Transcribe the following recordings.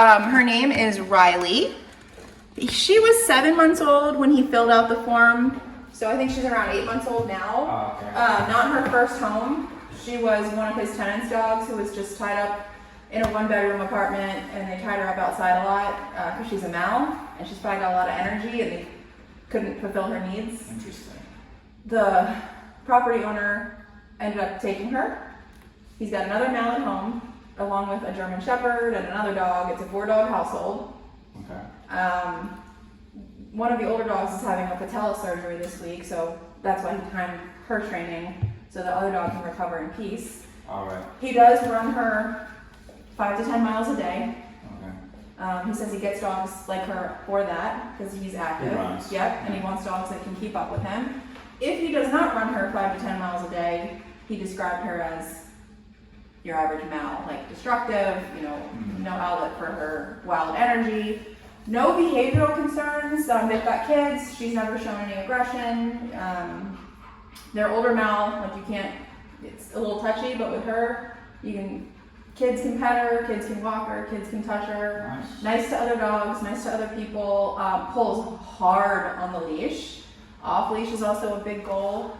her name is Riley. She was 7 months old when he filled out the form, so I think she's around 8 months old now. Oh, okay. Not her first home. She was one of his tenant's dogs who was just tied up in a 1-bedroom apartment, and they tied her up outside a lot because she's a mal, and she's probably got a lot of energy, and they couldn't fulfill her needs. Interesting. The property owner ended up taking her. He's got another mal at home, along with a German Shepherd and another dog. It's a 4-dog household. Okay. One of the older dogs is having a patella surgery this week, so that's why he timed her training so the other dog can recover in peace. All right. He does run her 5 to 10 miles a day. Okay. He says he gets dogs like her for that because he's active. He runs. Yep, and he wants dogs that can keep up with him. If he does not run her 5 to 10 miles a day, he described her as your average mal, like destructive, no outlet for her wild energy. No behavioral concerns. They've got kids. She's never shown any aggression. They're older mal, like you can't, it's a little touchy, but with her, kids can pet her, kids can walk her, kids can touch her. Nice to other dogs, nice to other people. Pulls hard on the leash. Off leash is also a big goal.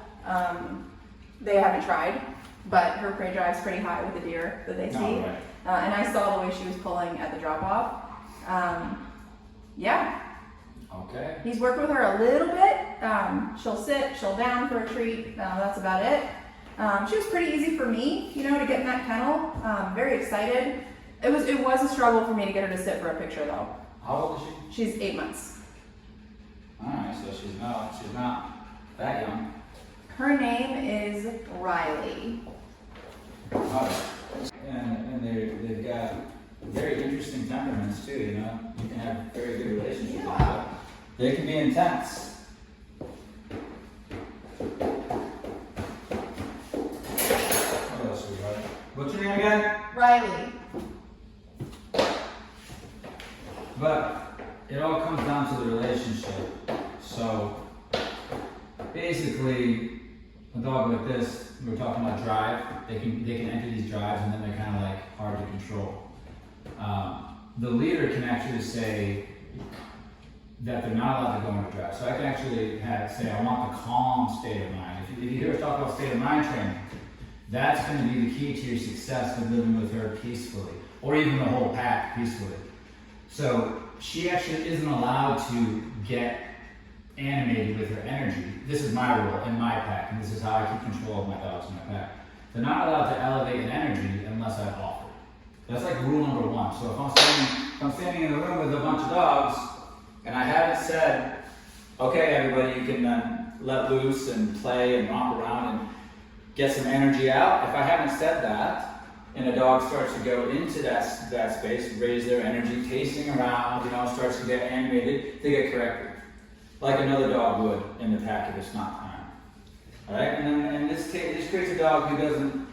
They haven't tried, but her prey drive's pretty high with the deer that they see. Oh, right. And I saw the way she was pulling at the drop off. Yeah. Okay. He's worked with her a little bit. She'll sit, she'll down for a treat. That's about it. She was pretty easy for me, to get in that kennel. Very excited. It was a struggle for me to get her to sit for a picture though. How old is she? She's 8 months. All right, so she's not that young. Her name is Riley. All right. And they've got very interesting temperaments too, You can have very good relationships with them. They can be intense. What else we got? What's your name again? Riley. But it all comes down to the relationship. So basically, a dog like this, we were talking about drive. They can enter these drives, and then they're kind of like hard to control. The leader can actually say that they're not allowed to go into drive. So I can actually say, I want the calm state of mind. If you hear us talk about state of mind training, that's going to be the key to your success with living with her peacefully, or even the whole pack peacefully. So she actually isn't allowed to get animated with her energy. This is my rule in my pack, and this is how I keep control of my dogs in my pack. They're not allowed to elevate an energy unless I've offered. That's like rule number 1. So if I'm standing in a room with a bunch of dogs, and I haven't said, okay, everybody, you can let loose and play and romp around and get some energy out. If I haven't said that, and a dog starts to go into that space, raise their energy, pacing around, starts to get animated, they get corrected. Like another dog would in the pack if it's not time. All right, and then in this case, this creates a dog who doesn't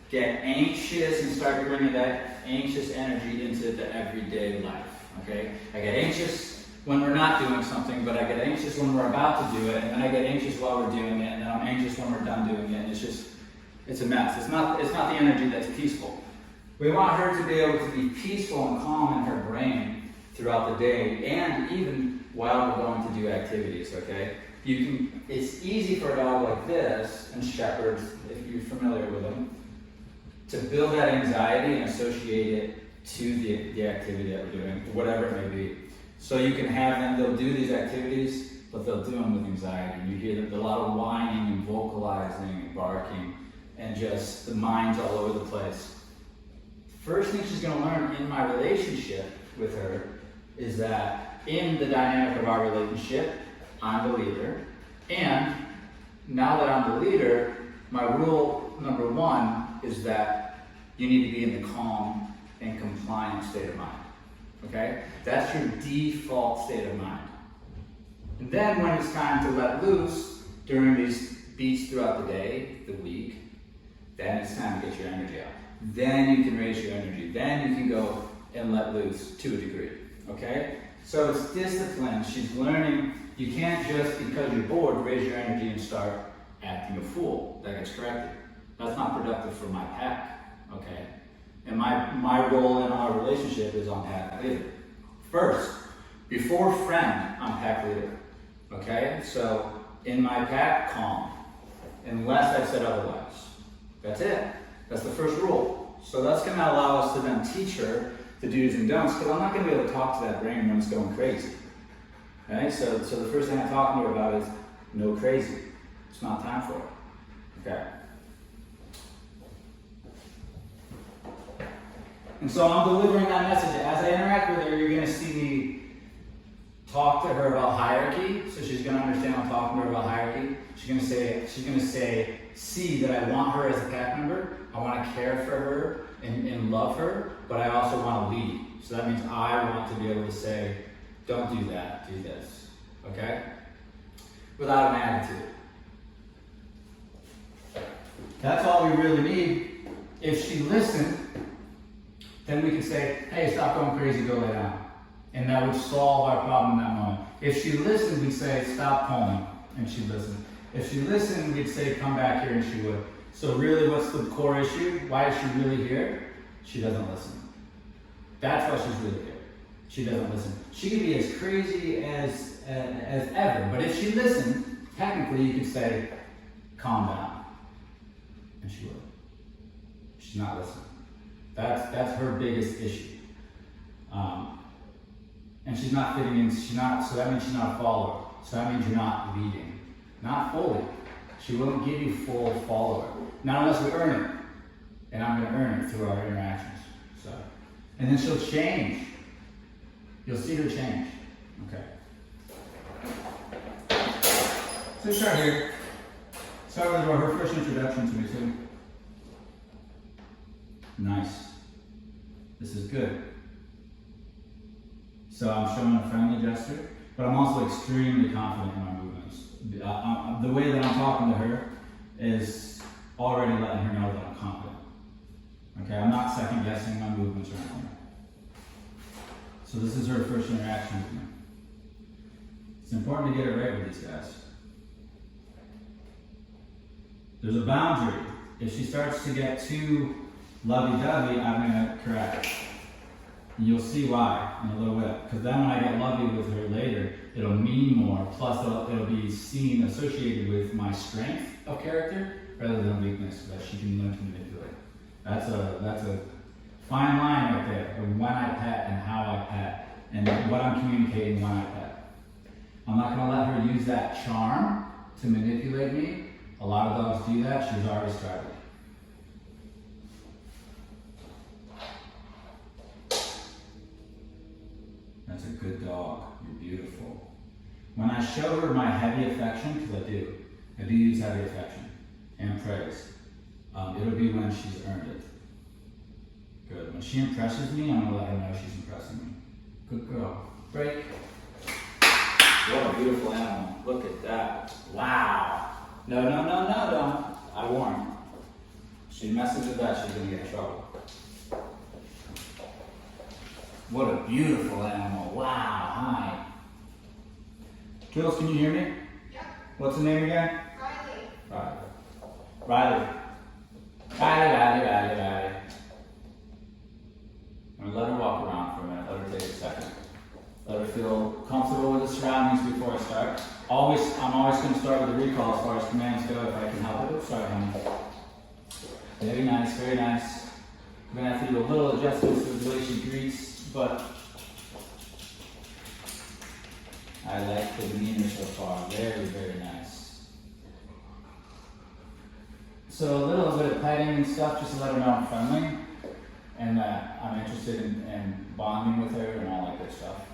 get anxious and start bringing that anxious energy into the everyday life. Okay, I get anxious when we're not doing something, but I get anxious when we're about to do it, and then I get anxious while we're doing it, and then I'm anxious when we're done doing it. And it's a mess. It's not the energy that's peaceful. We want her to be able to be peaceful and calm in her brain throughout the day, and even while we're going to do activities, okay? It's easy for a dog like this, and shepherds, if you're familiar with them, to build that anxiety and associate it to the activity that we're doing, whatever it may be. So you can have them, they'll do these activities, but they'll do them with anxiety. You hear a lot of whining and vocalizing and barking, and just the mind's all over the place. First thing she's gonna learn in my relationship with her is that in the dynamic of our relationship, I'm the leader. And now that I'm the leader, my rule number 1 is that you need to be in the calm and compliant state of mind. Okay? That's your default state of mind. And then when it's time to let loose during these beats throughout the day, the week, then it's time to get your energy out. Then you can raise your energy. Then you can go and let loose to a degree. Okay? So it's discipline. She's learning. You can't just, because you're bored, raise your energy and start acting a fool. That gets corrected. That's not productive for my pack. Okay? And my role in our relationship is on pack leader. First, before friend, I'm pack leader. Okay? So in my pack, calm. Unless I said otherwise. That's it. That's the first rule. So that's going to allow us to then teach her the do's and don'ts, because I'm not going to be able to talk to that brain when it's going crazy. Okay? So the first thing I'm talking to her about is no crazy. It's not time for it. Okay? And so I'm delivering that message. As I interact with her, you're going to see me talk to her about hierarchy. So she's going to understand I'm talking to her about hierarchy. She's going to say, see that I want her as a pack member. I want to care for her and love her, but I also want to lead. So that means I want to be able to say, don't do that, do this. Okay? Without an attitude. That's all we really need. If she listened, then we could say, hey, stop going crazy, go lay down. And that would solve our problem in that moment. If she listened, we'd say, stop pulling, and she'd listen. If she listened, we'd say, come back here, and she would. So really, what's the core issue? Why is she really here? She doesn't listen. That's why she's really here. She doesn't listen. She could be as crazy as ever, but if she listened, technically you could say, calm down. And she would. She's not listening. That's her biggest issue. And she's not fitting in, so that means she's not a follower. So that means you're not leading. Not fully. She won't give you full follower. Not unless we earn it. And I'm going to earn it through our interactions. So, and then she'll change. You'll see her change. Okay. So start here. Start with her first introduction to me too. Nice. This is good. So I'm showing a friendly gesture, but I'm also extremely confident in my movements. The way that I'm talking to her is already letting her know that I'm confident. Okay, I'm not second guessing my movements or anything. So this is her first interaction with me. It's important to get it right with these guys. There's a boundary. If she starts to get too lovey-dovey, I'm going to correct. And you'll see why in a little bit. Because then when I get lovey with her later, it'll mean more. Plus, it'll be seen, associated with my strength of character rather than weakness that she can learn to manipulate. That's a fine line right there of when I pet and how I pet and what I'm communicating when I pet. I'm not going to let her use that charm to manipulate me. A lot of dogs do that. She's already started. That's a good dog. You're beautiful. When I show her my heavy affection, because I do use heavy affection and praise, it'll be when she's earned it. Good. When she impresses me, I'm going to let her know she's impressing me. Good girl. Break. What a beautiful animal. Look at that. Wow. No. I warned. She messes with that, she's going to get in trouble. What a beautiful animal. Wow. Hi. Jules, can you hear me? Yeah. What's the name again? Riley. Riley. I'm going to let her walk around for a minute. Let her take a second. Let her feel comfortable with the surroundings before I start. I'm always going to start with a recall as far as commands go if I can help it. Sorry, honey. Very nice, very nice. I'm going to have to do a little adjustments to the way she greets, but I like the demeanor so far. Very, very nice. So a little bit of petting and stuff just to let her know I'm friendly and that I'm interested in bonding with her and all that good stuff.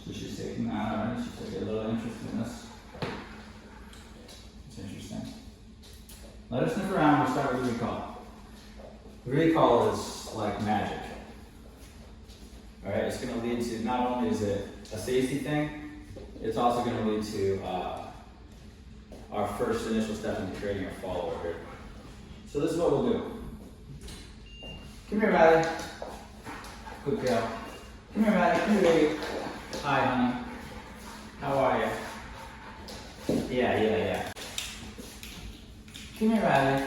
So she's taking that already. She's taking a little interest in this. It's interesting. Let her sniff around. We'll start with recall. Recall is like magic. Alright, it's going to lead to, not only is it a safety thing, it's also going to lead to our first initial step into creating a follower here. So this is what we'll do. Come here, Riley. Good girl. Come here, Riley. Come here, baby. Hi, honey. How are you? Yeah. Come here, Riley.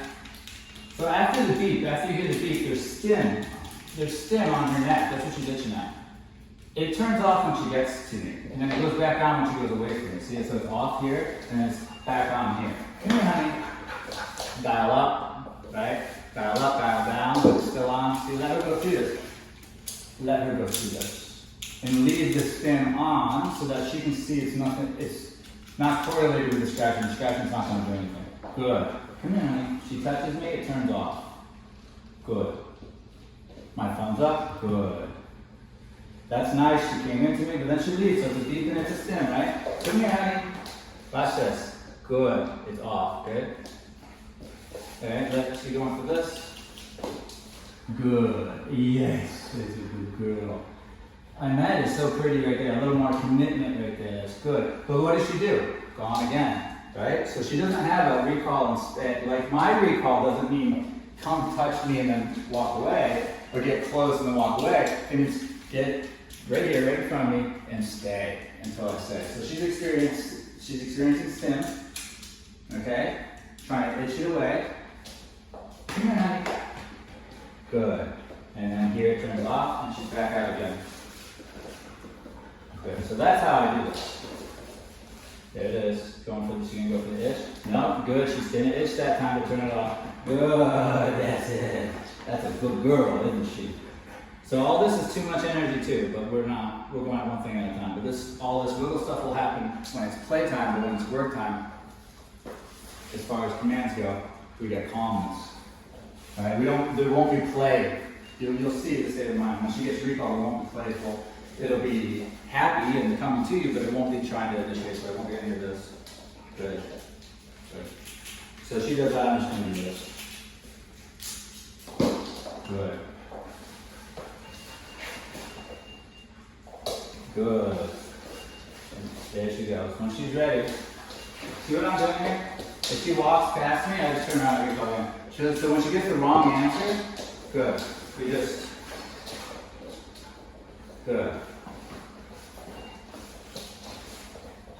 So after the beep, after you hear the beep, there's stim on her neck. That's what she's itching at. It turns off when she gets to me, and then it goes back on when she goes away from me. See, so it's off here, and then it's back on here. Come here, honey. Dial up, right? Dial up, dial down, but it's still on. See, let her go through this. Let her go through this. And leave the stim on so that she can see it's not correlated with the scratching. The scratching's not going to do anything. Good. Come here, honey. She touches me, it turns off. Good. My thumb's up. Good. That's nice. She came into me, but then she leaves. So it's a beep and it's a stim, right? Come here, honey. Watch this. Good. It's off. Good. Okay, let's see going for this. Good. Yes. It's a good girl. And that is so pretty right there. A little more commitment right there. That's good. But what does she do? Gone again. Right? So she doesn't have a recall instead. Like my recall doesn't mean come touch me and then walk away, or get close and then walk away. It means get right here, right in front of me, and stay until I say. So she's experiencing stim. Okay? Trying to itch it away. Come here, honey. Good. And then here it turns off and she's back out again. Good. So that's how I do this. There it is. Going for this. You gonna go for the itch? No, good. She's gonna itch that time to turn it off. Good. That's it. That's a good girl, isn't she? So all this is too much energy too, but we're not. We're going at one thing at a time. But all this little stuff will happen when it's playtime, but when it's work time, as far as commands go, we get calmness. All right. There won't be play. You'll see the state of mind. When she gets recall, it won't be playful. It'll be happy and coming to you, but it won't be trying to initiate, so it won't be any of this. Good. Good. So she does that understanding this. Good. Good. And there she goes. When she's ready, see what I'm doing here? If she walks past me, I just turn around and get going. So when she gets the wrong answer, good. We just, good.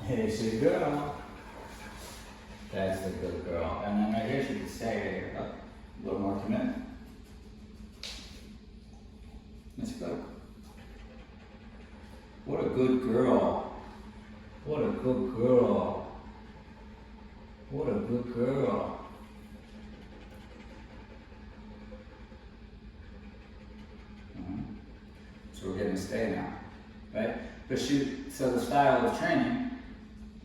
Hey, she's a girl. That's the good girl. And then right here, she can stay right here. Up. A little more commitment. Let's go. What a good girl. What a good girl. What a good girl. So we're getting to stay now, right? But so the style of training,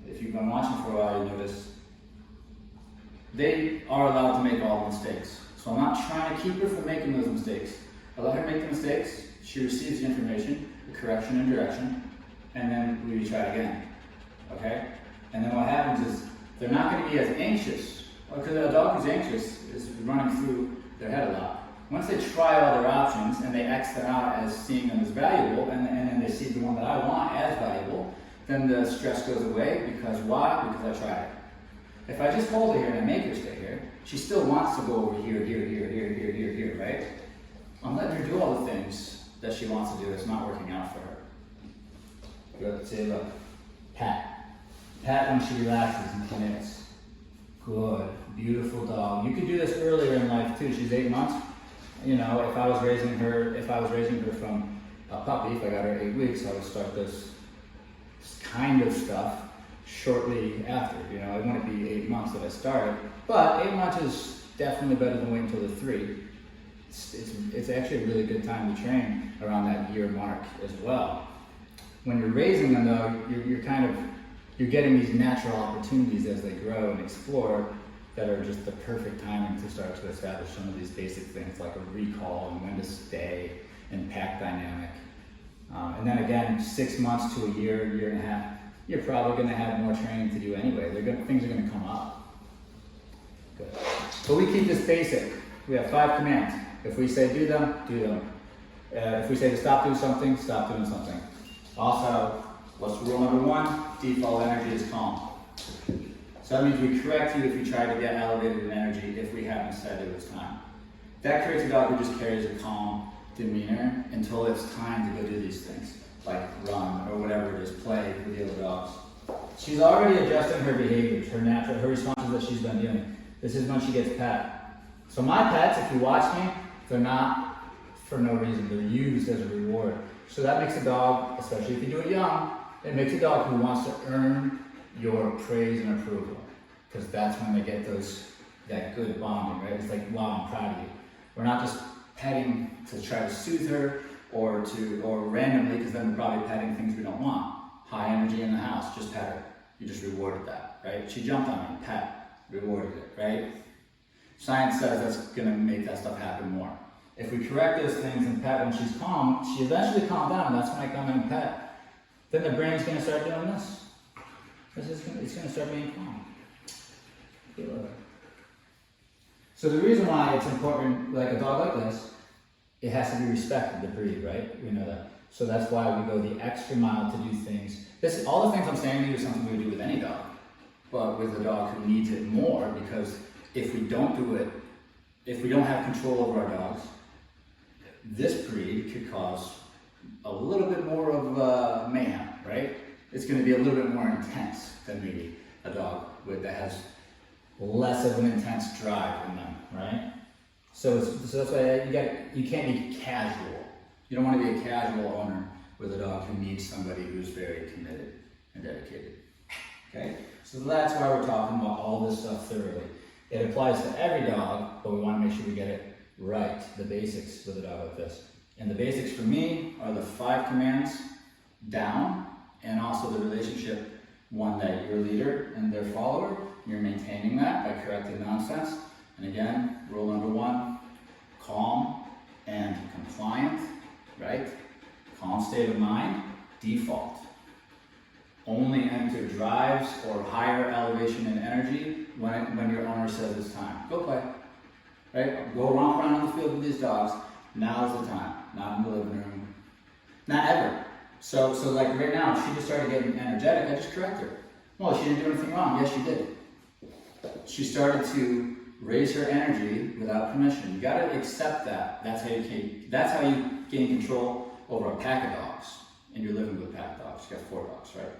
if you've been watching for a while, you notice they are allowed to make all the mistakes. So I'm not trying to keep her from making those mistakes. I let her make the mistakes, she receives the information, the correction and direction, and then we try it again, okay? And then what happens is they're not going to be as anxious, because a dog who's anxious is running through their head a lot. Once they try all their options and they X them out as seeing them as valuable, and then they see the one that I want as valuable, then the stress goes away. Because why? Because I tried it. If I just hold her here and I make her stay here, she still wants to go over here, right? I'm letting her do all the things that she wants to do that's not working out for her. Good. Say, look. Pat. Pat when she relaxes and commits. Good. Beautiful dog. You could do this earlier in life too. She's 8 months. You know, if I was raising her from a puppy, if I got her 8 weeks, I would start this kind of stuff shortly after. You know, it wouldn't be 8 months that I started, but 8 months is definitely better than waiting until they're 3. It's actually a really good time to train around that year mark as well. When you're raising them though, you're getting these natural opportunities as they grow and explore that are just the perfect timing to start to establish some of these basic things like a recall and when to stay and pack dynamic. And then again, 6 months to a year, year and a half, you're probably going to have more training to do anyway. Things are going to come up. Good. But we keep this basic. We have 5 commands. If we say do them, do them. If we say to stop doing something, stop doing something. Also, what's rule number 1? Default energy is calm. So that means we correct you if you try to get elevated in energy if we haven't said it was time. That creates a dog who just carries a calm demeanor until it's time to go do these things, like run or whatever it is, play with the other dogs. she's already adjusting her behaviors, her responses that she's been doing. This is when she gets pet. So my pets, if you watch me, they're not for no reason. They're used as a reward. So that makes a dog, especially if you do it young, it makes a dog who wants to earn your praise and approval. Because that's when they get that good bonding, right? It's like, wow, I'm proud of you. We're not just petting to try to soothe her or randomly, because then we're probably petting things we don't want. High energy in the house, just pet her. You just rewarded that, right? She jumped on me, pet, rewarded it, right? Science says that's gonna make that stuff happen more. If we correct those things and pet when she's calm, she eventually calms down, and that's when I come in and pet. Then the brain's gonna start doing this. It's gonna start being calm. So the reason why it's important, like a dog like this, it has to be respected, the breed, right? We know that. So that's why we go the extra mile to do things. All the things I'm saying to you is something we would do with any dog, but with a dog who needs it more, because if we don't do it, if we don't have control over our dogs, this breed could cause a little bit more of mayhem, right? It's going to be a little bit more intense than maybe a dog that has less of an intense drive in them, right? So that's why you can't be casual. You don't want to be a casual owner with a dog who needs somebody who's very committed and dedicated. Okay? So that's why we're talking about all this stuff thoroughly. It applies to every dog, but we want to make sure we get it right, the basics with a dog like this. And the basics for me are the 5 commands down, and also the relationship one that you're a leader and their follower. You're maintaining that by correcting nonsense. And again, rule number 1, calm and compliant, right? Calm state of mind, default. Only enter drives or higher elevation and energy when your owner says it's time. Go play, right? Go romp around on the field with these dogs. Now's the time, not in the living room. Not ever. So like right now, she just started getting energetic, I just correct her. Well, she didn't do anything wrong. Yes, she did. She started to raise her energy without permission. You gotta accept that. That's how you gain control over a pack of dogs. And you're living with a pack of dogs. You got 4 dogs, right?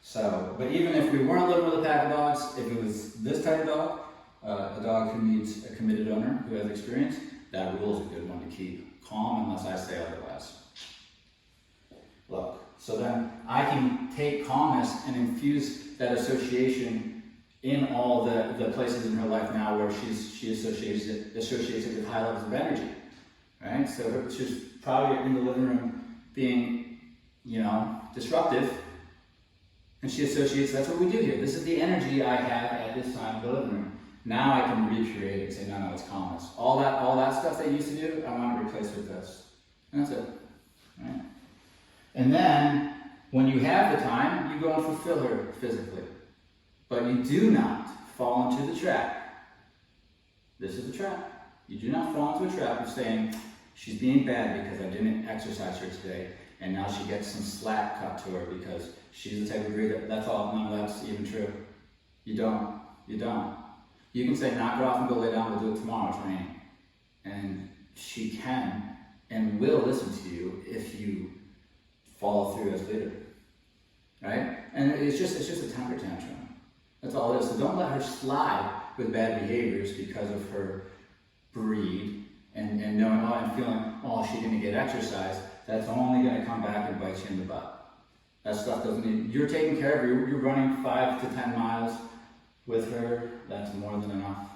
So, but even if we weren't living with a pack of dogs, if it was this type of dog, a dog who needs a committed owner who has experience, that rule is a good one to keep. Calm unless I say otherwise. Look, so then I can take calmness and infuse that association in all the places in her life now where she associates it with high levels of energy, right? So she's probably in the living room being, disruptive, and she associates, that's what we do here. This is the energy I have at this time in the living room. Now I can recreate it and say, no, it's calmness. All that stuff they used to do, I want to replace with this. And that's it, right? And then, when you have the time, you go and fulfill her physically. But you do not fall into the trap. This is the trap. You do not fall into a trap of saying, she's being bad because I didn't exercise her today, and now she gets some slack cut to her because she's the type of breed that's all. None of that's even true. You don't. You can say, knock it off and go lay down, we'll do it tomorrow, it's raining. And she can and will listen to you if you follow through as leader. Right? And it's just a temper tantrum. That's all it is. So don't let her slide with bad behaviors because of her breed and knowing, and feeling, she didn't get exercise. That's only going to come back and bite you in the butt. That stuff doesn't need, you're taking care of her, you're running 5 to 10 miles with her, that's more than enough,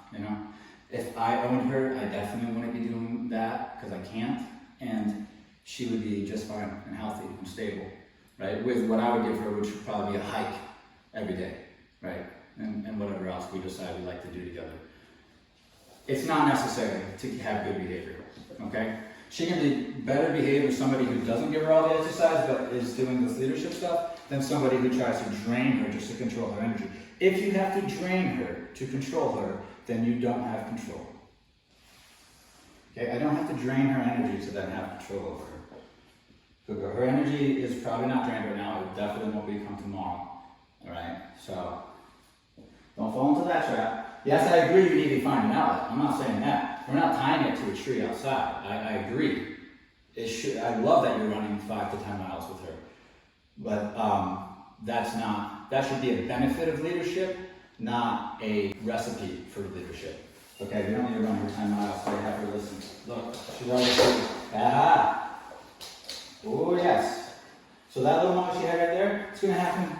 If I owned her, I definitely wouldn't be doing that because I can't, and she would be just fine and healthy and stable, right? With what I would give her, which would probably be a hike every day, right? And whatever else we decide we like to do together. It's not necessary to have good behavior, okay? She can be better behaved with somebody who doesn't give her all the exercise but is doing this leadership stuff than somebody who tries to drain her just to control her energy. If you have to drain her to control her, then you don't have control. Okay, I don't have to drain her energy to then have control over her. Her energy is probably not drained right now, it definitely won't become tomorrow. Alright, so don't fall into that trap. Yes, I agree you need to find an outlet. I'm not saying that. We're not tying it to a tree outside. I agree. I love that you're running 5 to 10 miles with her. But that's not That should be a benefit of leadership, not a recipe for leadership. Okay, we don't need to run her 10 miles, so you have her listen. Look, she's already saying, ah, oh yes. So that little moment she had right there, it's gonna happen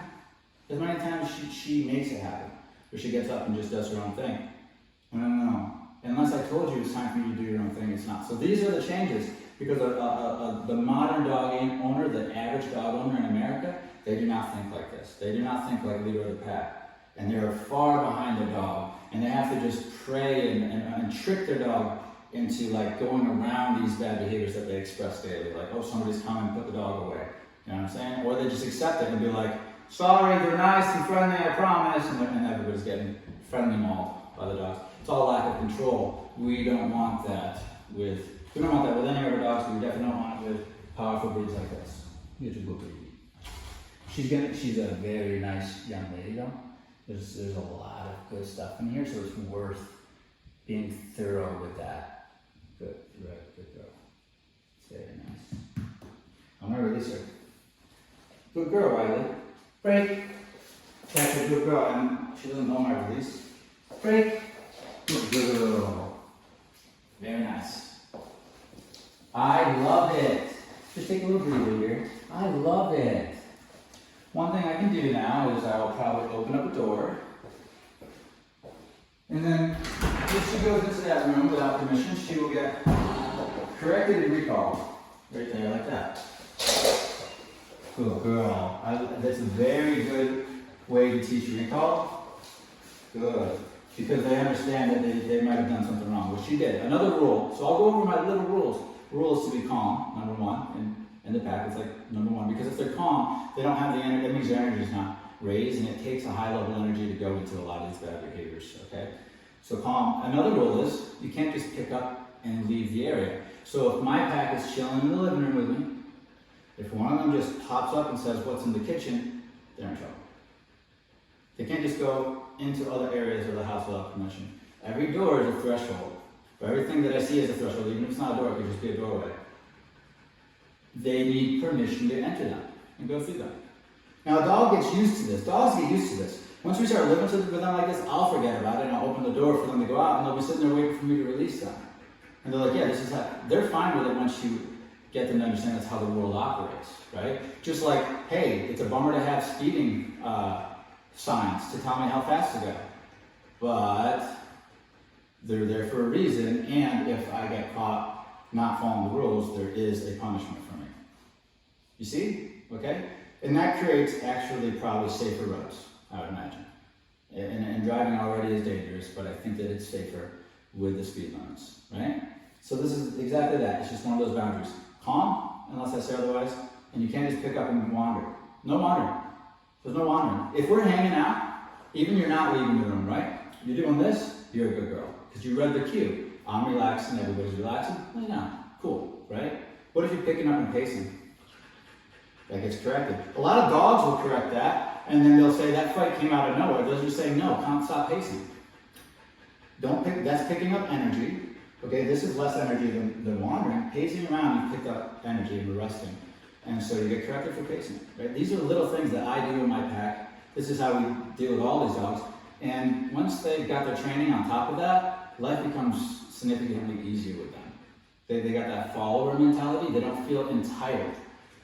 as many times she makes it happen. Or she gets up and just does her own thing. No. Unless I told you it's time for you to do your own thing, it's not. So these are the changes, because the modern dog owner, the average dog owner in America, they do not think like this. They do not think like leader of the pack. And they are far behind their dog. And they have to just pray and trick their dog into like going around these bad behaviors that they express daily. Like, oh, somebody's coming, put the dog away. You know what I'm saying? Or they just accept it and be like, sorry, they're nice and friendly, I promise. And everybody's getting friendly mauled by the dogs. It's all lack of control. We don't want that with any of our dogs, but we definitely don't want it with powerful breeds like this. Here's a good breed. She's a very nice young lady though. There's a lot of good stuff in here, so it's worth being thorough with that. Good girl. It's very nice. I'm gonna release her. Good girl, Riley. Break. That's a good girl, and she doesn't know my release. Break. Good girl. Very nice. I love it. Just take a little breather here. I love it. One thing I can do now is I will probably open up a door. And then if she goes into that room without permission, she will get corrected and recalled. Right there, like that. Good girl. That's a very good way to teach recall. Good. Because they understand that they might have done something wrong, which she did. Another rule. So I'll go over my little rules. The rule is to be calm, number one. In the pack, it's like number one. Because if they're calm, they don't have the energy. That means their energy is not raised, and it takes a high level energy to go into a lot of these bad behaviors. Okay? So calm. Another rule is you can't just pick up and leave the area. So if my pack is chilling in the living room with me, if one of them just pops up and says what's in the kitchen, they're in trouble. They can't just go into other areas of the house without permission. Every door is a threshold. For everything that I see is a threshold, even if it's not a door, it could just be a doorway. They need permission to enter them and go through them. Now a dog gets used to this. Dogs get used to this. Once we start living with them like this, I'll forget about it and I'll open the door for them to go out and they'll be sitting there waiting for me to release them. And they're like, yeah, this is how, they're fine with it once you get them to understand that's how the world operates, right? Just like, hey, it's a bummer to have speeding signs to tell me how fast to go. But they're there for a reason, and if I get caught not following the rules, there is a punishment for me. You see? Okay? And that creates actually probably safer roads, I would imagine. And driving already is dangerous, but I think that it's safer with the speed limits, right? So this is exactly that. It's just one of those boundaries. Calm, unless I say otherwise, and you can't just pick up and wander. No wandering. There's no wandering. If we're hanging out, even you're not leaving the room, right? You're doing this, you're a good girl. Because you read the cue. I'm relaxing, everybody's relaxing. Lay down. Cool, right? What if you're picking up and pacing? That gets corrected. A lot of dogs will correct that, and then they'll say that fight came out of nowhere. They'll just say, no, can't stop pacing. That's picking up energy. Okay, this is less energy than wandering. Pacing around, you pick up energy and we're resting. And so you get corrected for pacing, right? These are little things that I do in my pack. This is how we deal with all these dogs. And once they've got their training on top of that, life becomes significantly easier with them. They got that follower mentality. They don't feel entitled.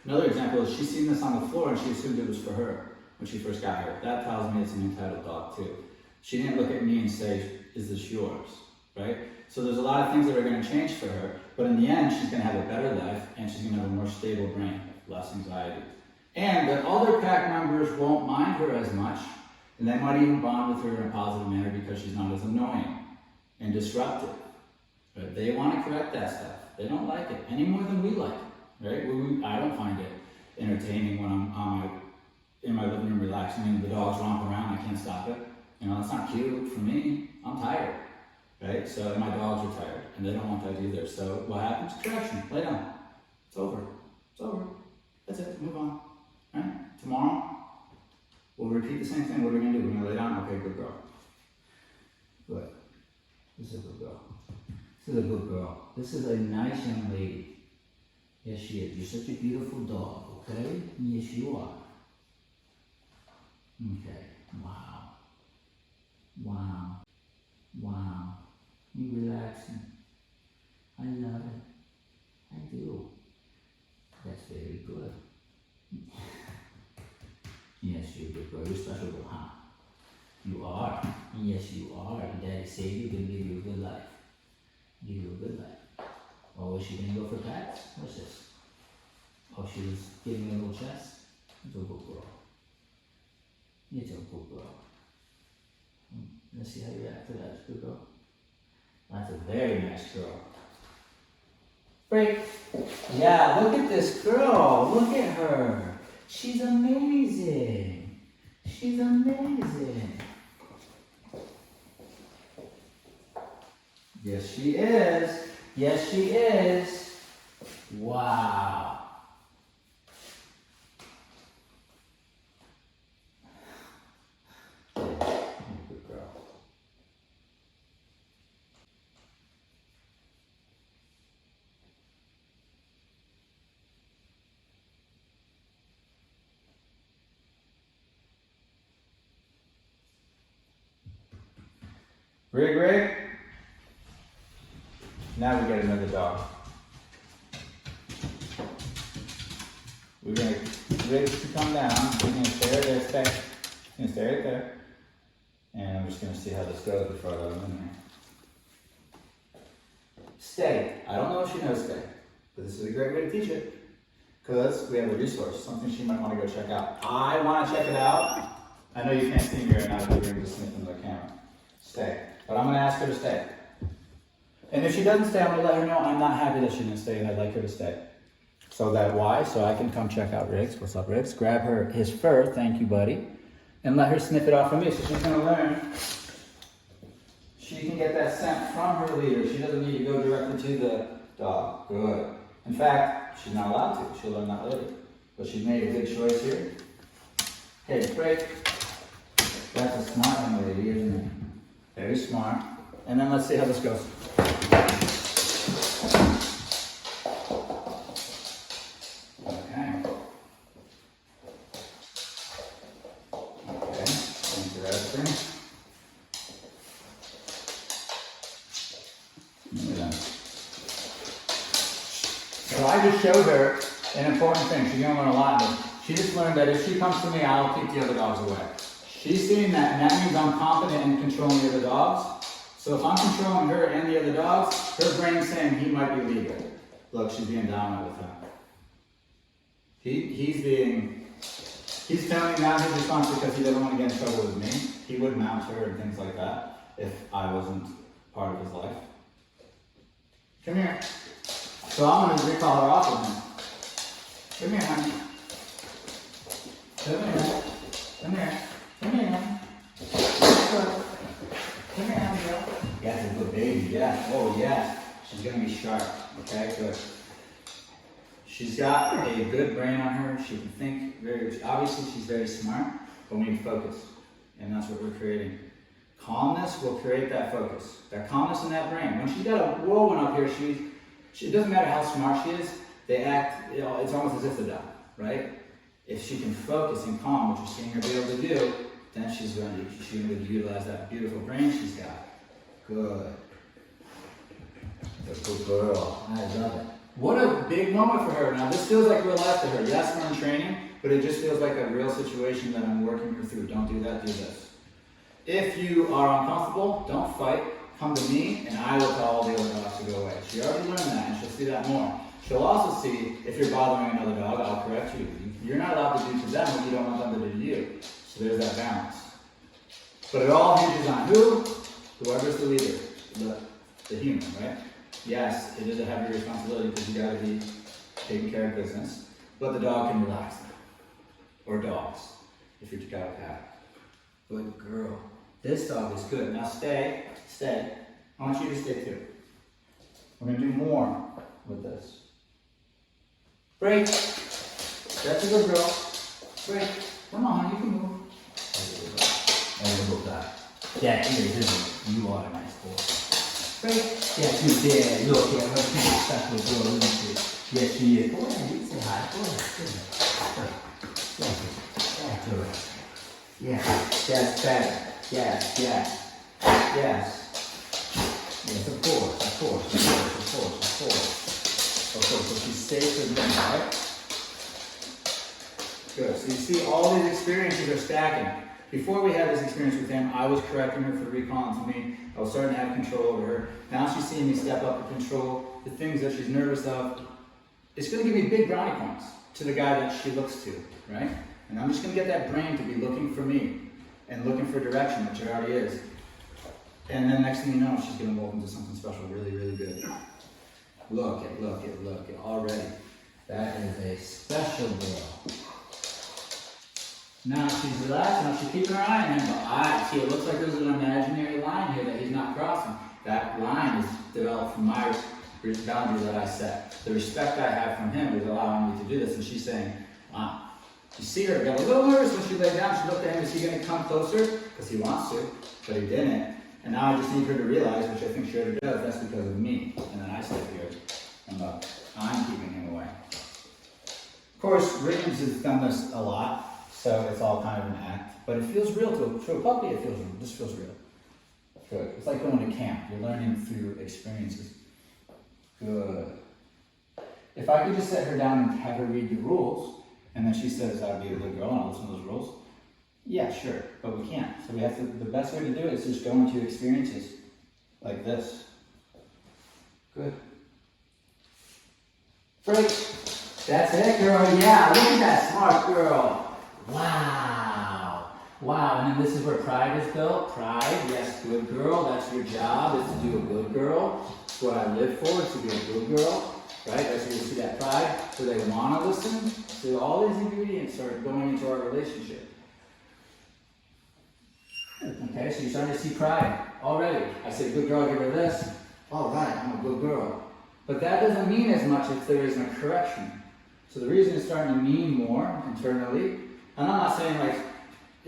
Another example is she's seen this on the floor and she assumed it was for her when she first got here. That tells me it's an entitled dog too. She didn't look at me and say, is this yours, right? So there's a lot of things that are going to change for her, but in the end, she's going to have a better life and she's going to have a more stable brain, less anxiety. And the other pack members won't mind her as much, and they might even bond with her in a positive manner because she's not as annoying and disruptive. Right? They want to correct that stuff. They don't like it any more than we like it, right? I don't find it entertaining when I'm in my living room relaxing and the dogs romp around, I can't stop it. You know, that's not cute for me. I'm tired. Right? So my dogs are tired, and they don't want that either. So what happens? Correction. Lay down. It's over. It's over. That's it. Move on. Right? Tomorrow, we'll repeat the same thing. What are we going to do? We're going to lay down? Okay, good girl. Good. This is a good girl. This is a good girl. This is a nice young lady. Yes, she is. You're such a beautiful dog, okay? Yes, you are. Okay. Wow. Wow. Wow. You relaxing. I love it. I do. That's very good. Yes, you're a good girl. You're special girl, huh? You are. Yes, you are. And Daddy said you can give you a good life. Give you a good life. Oh, is she gonna go for pats? What's this? Oh, she was giving me a little chest? It's a good girl. It's a good girl. Let's see how you react to that. It's a good girl. That's a very nice girl. Break. Yeah, look at this girl. Look at her. She's amazing. She's amazing. Yes, she is. Yes, she is. Wow. Good girl. Rig. Now we get another dog. We're gonna Rig to come down. We're gonna stay right there. Stay. Gonna stay right there. And I'm just gonna see how this goes before I let him in here. Stay. I don't know if she knows stay, but this is a great way to teach it. Because we have a resource, something she might want to go check out. I want to check it out. I know you can't see me right now because you're just sniffing the camera. Stay. But I'm going to ask her to stay. And if she doesn't stay, I'm going to let her know I'm not happy that she didn't stay and I'd like her to stay. So that why? So I can come check out Riggs. What's up, Riggs? Grab his fur, thank you, buddy. And let her sniff it off from me. So she's going to learn. She can get that scent from her leader. She doesn't need to go directly to the dog. Good. In fact, she's not allowed to. She'll learn that later. But she's made a good choice here. Hey, break. That's a smart young lady, isn't it? Very smart. And then let's see how this goes. Okay. Okay. Interesting. Yeah. So I just showed her an important thing. She's gonna learn a lot of it. She just learned that if she comes to me, I'll keep the other dogs away. She's seeing that, and that means I'm confident in controlling the other dogs. So if I'm controlling her and the other dogs, her brain's saying he might be legal. Look, she's being dominant with him. He's telling me now his response because he doesn't want to get in trouble with me. He would mount her and things like that if I wasn't part of his life. Come here. So I'm going to recall her off of him. Come here, honey. Come here. Come here. Come here, honey. Come here, honey, girl. Yeah, that's a good baby, yeah. Oh, yeah. She's going to be sharp. Okay, good. She's got a good brain on her. She can think very, obviously she's very smart, but we need focus. And that's what we're creating. Calmness will create that focus. That calmness in that brain. When she's got a whirlwind up here, it doesn't matter how smart she is, they act, it's almost as if they're dumb, right? If she can focus and calm, which you're seeing her be able to do, then she's going to utilize that beautiful brain she's got. Good. That's a good girl. I love it. What a big moment for her. Now, this feels like real life to her. Yes, we're in training, but it just feels like a real situation that I'm working her through. Don't do that, do this. If you are uncomfortable, don't fight. Come to me, and I will tell all the other dogs to go away. She already learned that, and she'll see that more. She'll also see if you're bothering another dog, I'll correct you. You're not allowed to do to them what you don't want them to do to you. So there's that balance. But it all hinges on who? Whoever's the leader, the human, right? Yes, it is a heavy responsibility because you got to be taking care of business, but the dog can relax them. Or dogs, if you've got a cat. Good girl. This dog is good. Now stay. I want you to stay too. We're going to do more with this. Break. That's a good girl. Break. Come on, you can move. And we'll go back. Yeah, you are a nice boy. Break. Yeah, she's there. Look, yeah, her pretty special girl, isn't she? Yes, she is. Go ahead, you say hi. Go ahead. Good. Yes, yes, better. Yes, yes, yes. Yes, of course, of course, of course, of course, of course. Of course, so she stays with me, right? Good. So you see, all these experiences are stacking. Before we had this experience with him, I was correcting her for recalling to me. I was starting to have control over her. Now she's seeing me step up and control the things that she's nervous of. It's going to give me big brownie points to the guy that she looks to, right? And I'm just going to get that brain to be looking for me and looking for direction, which it already is. And then next thing you know, she's going to walk into something special, really, really good. Look it, already. That is a special girl. Now she's relaxed, now she's keeping her eye on him, but see, it looks like there's an imaginary line here that he's not crossing. That line is developed from my boundary that I set. The respect I have from him is allowing me to do this, and she's saying, wow. You see her get a little nervous when she lay down. She looked at him, is he going to come closer? Because he wants to, but he didn't. And now I just need her to realize, which I think she already does, that's because of me. And then I step here, and look, I'm keeping him away. Of course, Williams has done this a lot, so it's all kind of an act. But it feels real to a puppy, it feels real. This feels real. Good. It's like going to camp. You're learning through experiences. Good. If I could just set her down and have her read the rules, and then she says, I'll be a good girl and I'll listen to those rules. Yeah, sure, but we can't. So we have to, the best way to do it is just go into experiences like this. Good. Break. That's it, girl. Yeah, look at that smart girl. Wow. Wow, and then this is where pride is built. Pride, yes, good girl. That's your job, is to do a good girl. It's what I live for, is to be a good girl. Right? That's where you see that pride. So they want to listen. So all these ingredients are going into our relationship. Okay, so you're starting to see pride already. I said, good girl, give her this. All right, I'm a good girl. But that doesn't mean as much if there isn't a correction. So the reason it's starting to mean more internally, and I'm not saying like,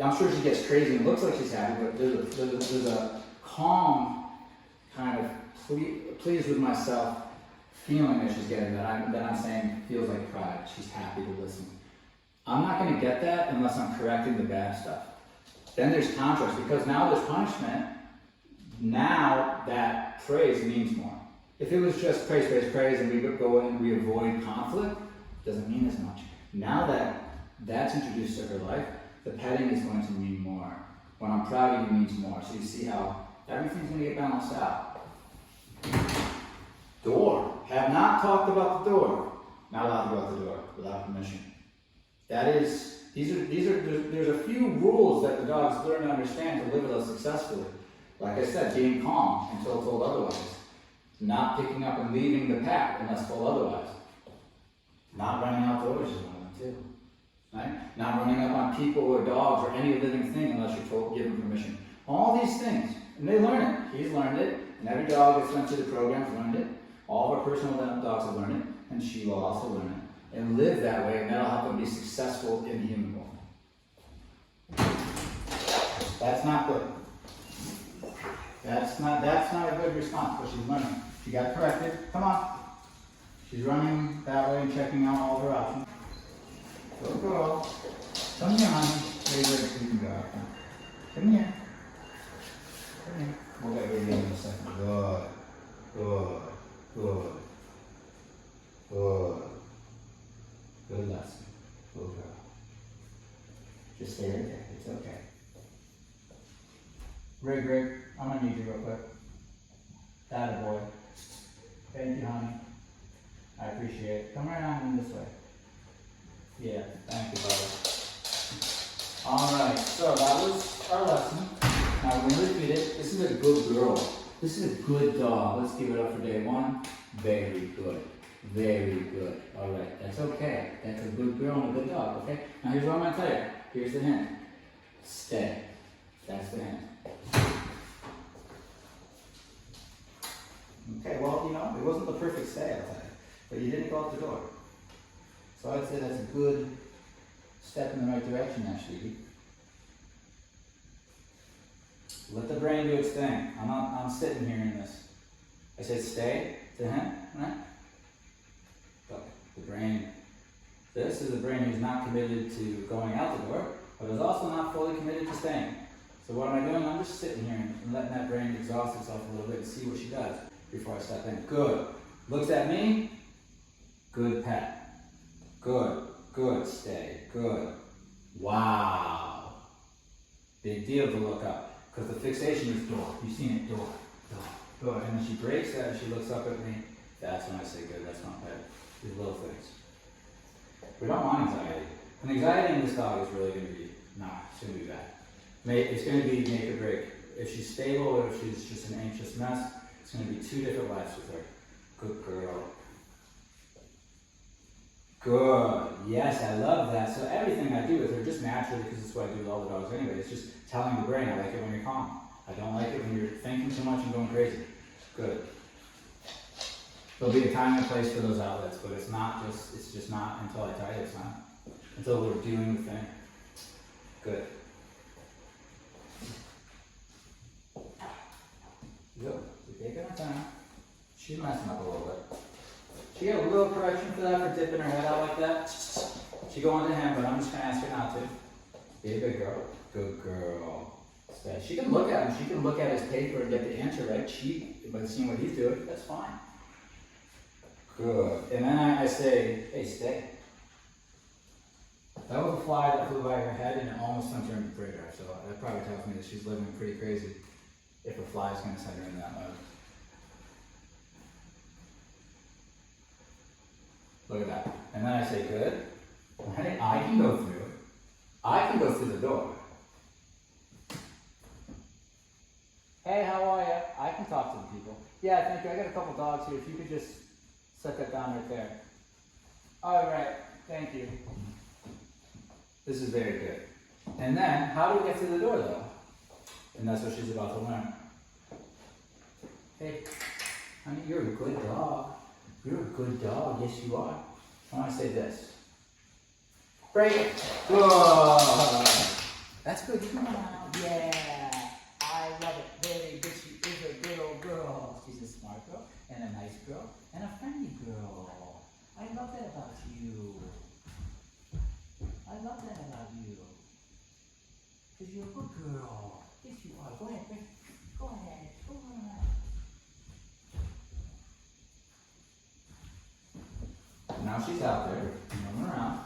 I'm sure she gets crazy and looks like she's happy, but there's a calm kind of pleased with myself feeling that she's getting that I'm saying feels like pride. She's happy to listen. I'm not going to get that unless I'm correcting the bad stuff. Then there's contrast, because now there's punishment. Now that praise means more. If it was just praise, praise, praise, and we go in and we avoid conflict, it doesn't mean as much. Now that that's introduced to her life, the petting is going to mean more. When I'm proud of you means more. So you see how everything's going to get balanced out. Door. Have not talked about the door. Not allowed to go out the door without permission. That is, there's a few rules that the dogs learn to understand to live with us successfully. Like I said, being calm until told otherwise. Not picking up and leaving the pack unless told otherwise. Not running outdoors is one of them too. Right? Not running up on people or dogs or any living thing unless you're given permission. All these things. And they learn it. He's learned it. And every dog that's went through the program's learned it. All of our personal dogs have learned it. And she will also learn it. And live that way, and that'll help them be successful in the human world. That's not good. That's not a good response, but she's learning. She got corrected. Come on. She's running that way and checking out all of her options. Go girl. Come here, honey. Very good. You can go. Come here. Come here. We'll get ready in a second. Good. Good. Good. Good. Good lesson. Good girl. Just stay right there. It's okay. Rig, I'm gonna need you real quick. That boy. Thank you, honey. I appreciate it. Come right on in this way. Yeah, thank you, brother. Alright, so that was our lesson. Now we're gonna repeat it. This is a good girl. This is a good dog. Let's give it up for day one. Very good. Very good. Alright, that's okay. That's a good girl and a good dog, okay? Now here's what I'm gonna tell you. Here's the hint. Stay. That's the hint. Okay, well, it wasn't the perfect stay, I'll tell you. But you didn't go out the door. So I'd say that's a good step in the right direction, actually. Let the brain do its thing. I'm sitting here in this. I said stay to him, right? Look, the brain. This is the brain who's not committed to going out the door. but is also not fully committed to staying. So what am I doing? I'm just sitting here and letting that brain exhaust itself a little bit and see what she does before I step in. Good. Looks at me. Good pet. Good. Good. Stay. Good. Wow. Big deal to look up. Because the fixation is door. You've seen it. Door. Door. Door. And when she breaks that and she looks up at me, that's when I say good. That's my pet. These little things. We don't want anxiety. And anxiety in this dog is really going to be, it's going to be bad. It's going to be make or break. If she's stable or if she's just an anxious mess, it's going to be two different lives with her. Good girl. Good. Yes, I love that. So everything I do with her, just naturally, because it's what I do with all the dogs anyway, it's just telling the brain, I like it when you're calm. I don't like it when you're thinking too much and going crazy. Good. There'll be a time and a place for those outlets, but it's just not until I tell you it's not. Until we're doing the thing. Good. Good. We're taking our time. She's messing up a little bit. She got a little correction for that, for dipping her head out like that. She go on to him, but I'm just going to ask her not to. Be a good girl. Good girl. Stay. She can look at him. She can look at his paper and get the answer right. But seeing what he's doing, that's fine. Good. And then I say, hey, stay. That was a fly that flew by her head and it almost sent her into prey drive. So that probably tells me that she's living pretty crazy if a fly is going to send her in that mode. Look at that. And then I say, good. Right? I can go through. I can go through the door. Hey, how are you? I can talk to the people. Yeah, thank you. I got a couple dogs here. If you could just set that down right there. All right. Thank you. This is very good. And then, how do we get through the door, though? And that's what she's about to learn. Hey, honey, you're a good dog. You're a good dog. Yes, you are. I want to say this. Break it. Good. That's good. Come on. Yeah. I love it. Very good. She is a good old girl. She's a smart girl, and a nice girl, and a friendly girl. I love that about you. I love that about you. Because you're a good girl. Yes, you are. Go ahead, break. Go ahead. Go on. Now she's out there, roaming around.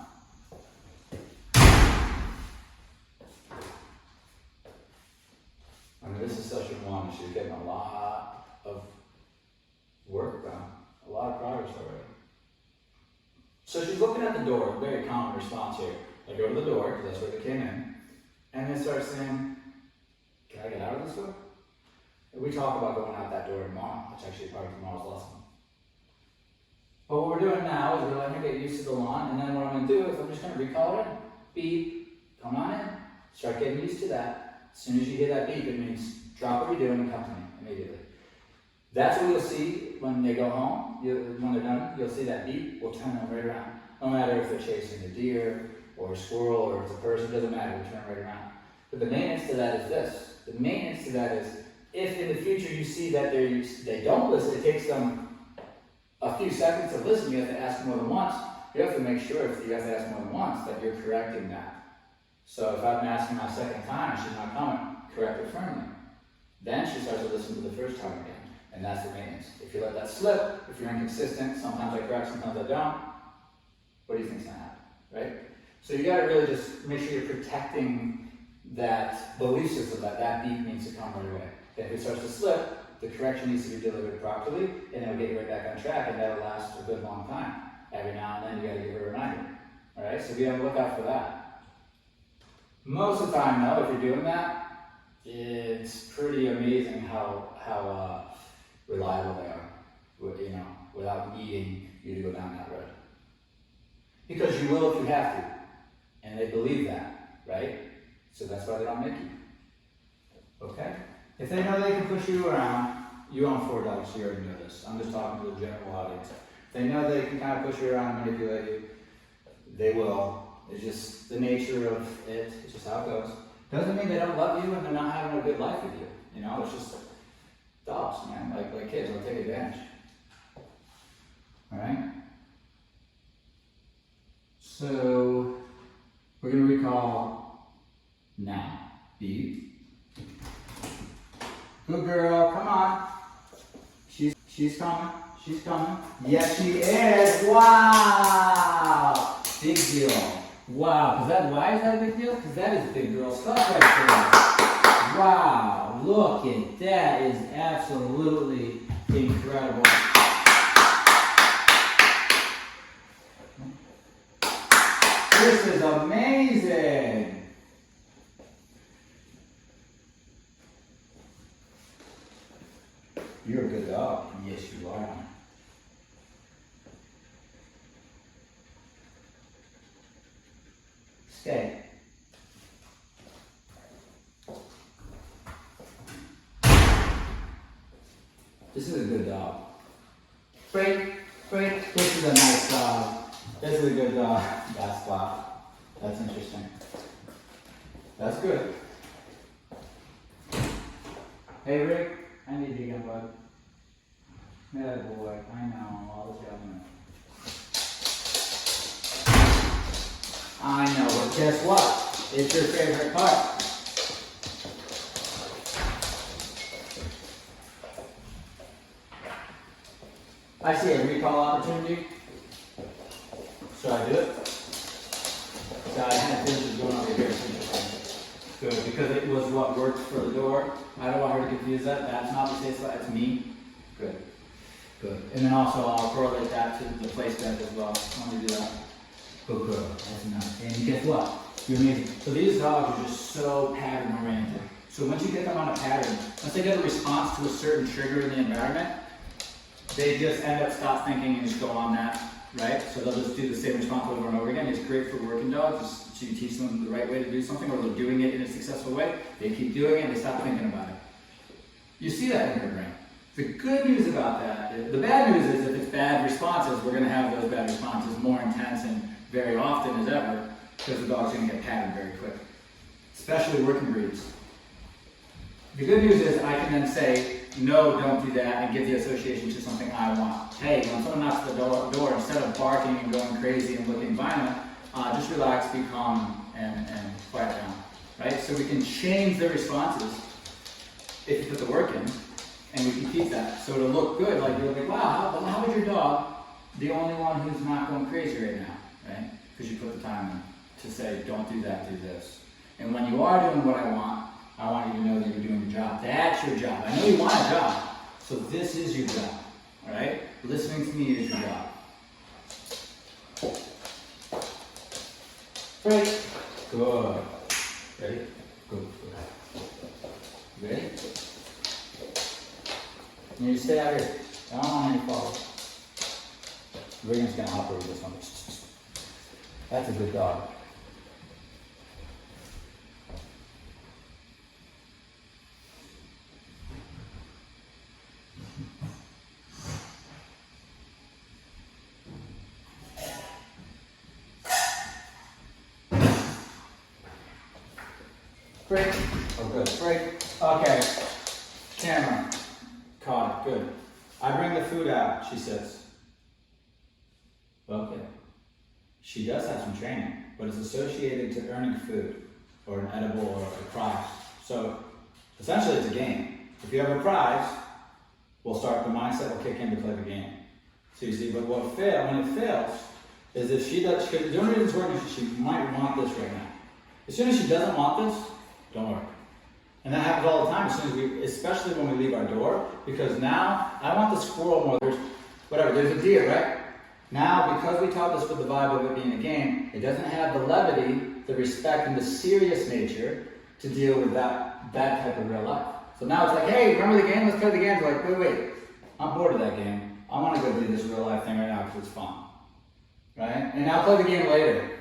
I mean, this is session one. She's getting a lot of work done, a lot of progress already. So she's looking at the door, very common response here. I go to the door, because that's where they came in, and then start saying, can I get out of this door? We talk about going out that door tomorrow. That's actually part of tomorrow's lesson. But what we're doing now is we're letting her get used to the lawn, and then what I'm going to do is I'm just going to recall her in. Beep, come on in. Start getting used to that. As soon as you hear that beep, it means drop what you're doing and come to me immediately. That's what you'll see when they go home. When they're done, you'll see that beep will turn them right around. No matter if they're chasing a deer or a squirrel or if it's a person, doesn't matter, we turn right around. But the maintenance to that is this. The maintenance to that is if in the future you see that they don't listen, it takes them a few seconds to listen, you have to ask more than once. You have to make sure if you have to ask more than once that you're correcting that. So if I'm asking my second time, she's not coming, correct her firmly. Then she starts to listen to the first time again. And that's the maintenance. If you let that slip, if you're inconsistent, sometimes I correct, sometimes I don't, what do you think's gonna happen, right? So you gotta really just make sure you're protecting that belief system that beep needs to come right away. If it starts to slip, the correction needs to be delivered properly, and it'll get you right back on track, and that'll last a good long time. Every now and then, you gotta give her a reminder. All right, so be on the lookout for that. Most of the time, though, if you're doing that, it's pretty amazing how reliable they are, without needing you to go down that road. Because you will if you have to, and they believe that, right? So that's why they don't make you. Okay? If they know they can push you around, you own 4 dogs, so you already know this. I'm just talking to the general audience. If they know they can kind of push you around and manipulate you, they will. It's just the nature of it. It's just how it goes. Doesn't mean they don't love you and they're not having a good life with you. It's just dogs, man. Like kids, they'll take advantage. All right? So, we're going to recall Now, beat. Good girl, come on. She's coming. She's coming. Yes, she is. Wow. Big deal. Wow. Why is that a big deal? Because that is big girl stuff right there. Wow. Look at that. Is absolutely incredible. This is amazing. You're a good dog. Yes, you are. Stay. This is a good dog. Break, break. This is a nice dog. This is a good dog. That spot. That's interesting. That's good. Hey, Rick. I need you again, bud. Yeah, boy. I know. I'm always yelling. I know, but guess what? It's your favorite part. I see a recall opportunity. Should I do it? So I had things going over here. Good, because it was what worked for the door. I don't want her to confuse that. That's not the safe spot, it's me. Good. Good. And then also I'll correlate that to the place bed as well. Let me do that. Good girl. That's enough. And guess what? You're amazing. So these dogs are just so pattern oriented. So once you get them on a pattern, once they get a response to a certain trigger in the environment, they just end up stop thinking and just go on that, right? So they'll just do the same response over and over again. It's great for working dogs, just so you teach them the right way to do something, or they're doing it in a successful way. They keep doing it and they stop thinking about it. You see that in their brain. The good news about that, the bad news is if it's bad responses, we're going to have those bad responses more intense and very often as ever, because the dog's going to get patterned very quick, especially working breeds. The good news is I can then say, no, don't do that, and give the association to something I want. Hey, when someone knocks at the door, instead of barking and going crazy and looking violent, just relax, be calm, and quiet down, right? So we can change the responses if you put the work in, and we can keep that. So it'll look good, like you'll be, wow, how is your dog the only one who's not going crazy right now, right? Because you put the time in to say, don't do that, do this. And when you are doing what I want you to know that you're doing your job. That's your job. I know you want a job, so this is your job, all right? Listening to me is your job. Right. Good. Ready? Good. Ready? And you stay out here. I don't want any falls. Regan's gonna help her with this one. That's a good dog. Break. Oh, good. Break. Okay. Camera. Caught it. Good. I bring the food out, she says. Okay. She does have some training, but it's associated to earning food, or an edible, or a prize. So, essentially it's a game. If you have a prize, we'll start, the mindset will kick in to play the game. So you see, but when it fails, is if she does, because the only reason it's working is she might want this right now. As soon as she doesn't want this, don't worry. And that happens all the time, as soon as especially when we leave our door, because now, I want the squirrel more, there's a deer, right? Now, because we taught this with the vibe of it being a game, it doesn't have the levity, the respect, and the serious nature to deal with that type of real life. So now it's like, hey, remember the game? Let's play the game. It's like, wait, I'm bored of that game. I want to go do this real life thing right now because it's fun, right? And I'll play the game later.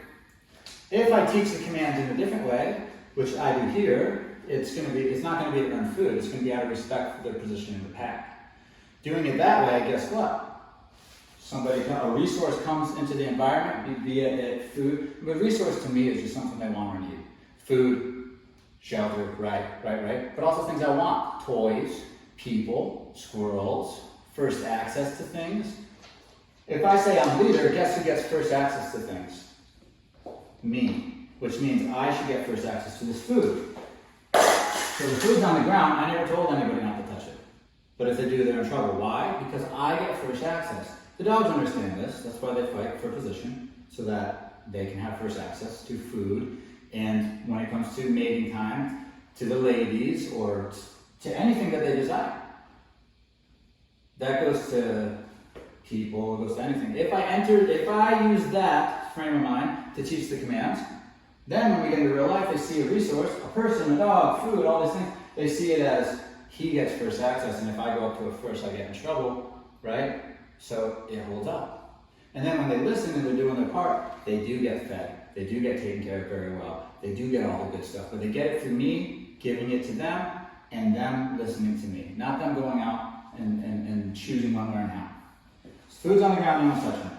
If I teach the commands in a different way, which I do here, it's not going to be to earn food. It's going to be out of respect for their position in the pack. Doing it that way, guess what? A resource comes into the environment, be it food. A resource to me is just something I want or need. Food, shelter, right. But also things I want. Toys, people, squirrels, first access to things. If I say I'm leader, guess who gets first access to things? Me. which means I should get first access to this food. So the food's on the ground, I never told anybody not to touch it. But if they do, they're in trouble. Why? Because I get first access. The dogs understand this, that's why they fight for position, so that they can have first access to food. And when it comes to mating time, to the ladies, or to anything that they desire. That goes to people, it goes to anything. If I use that frame of mind to teach the commands, then when we get into real life, they see a resource, a person, a dog, food, all these things, they see it as he gets first access, and if I go up to it first, I get in trouble, right? So it holds up. And then when they listen and they're doing their part, they do get fed. They do get taken care of very well. They do get all the good stuff, but they get it through me, giving it to them, and them listening to me. Not them going out and choosing when, where, and how. Food's on the ground, no one's touching it.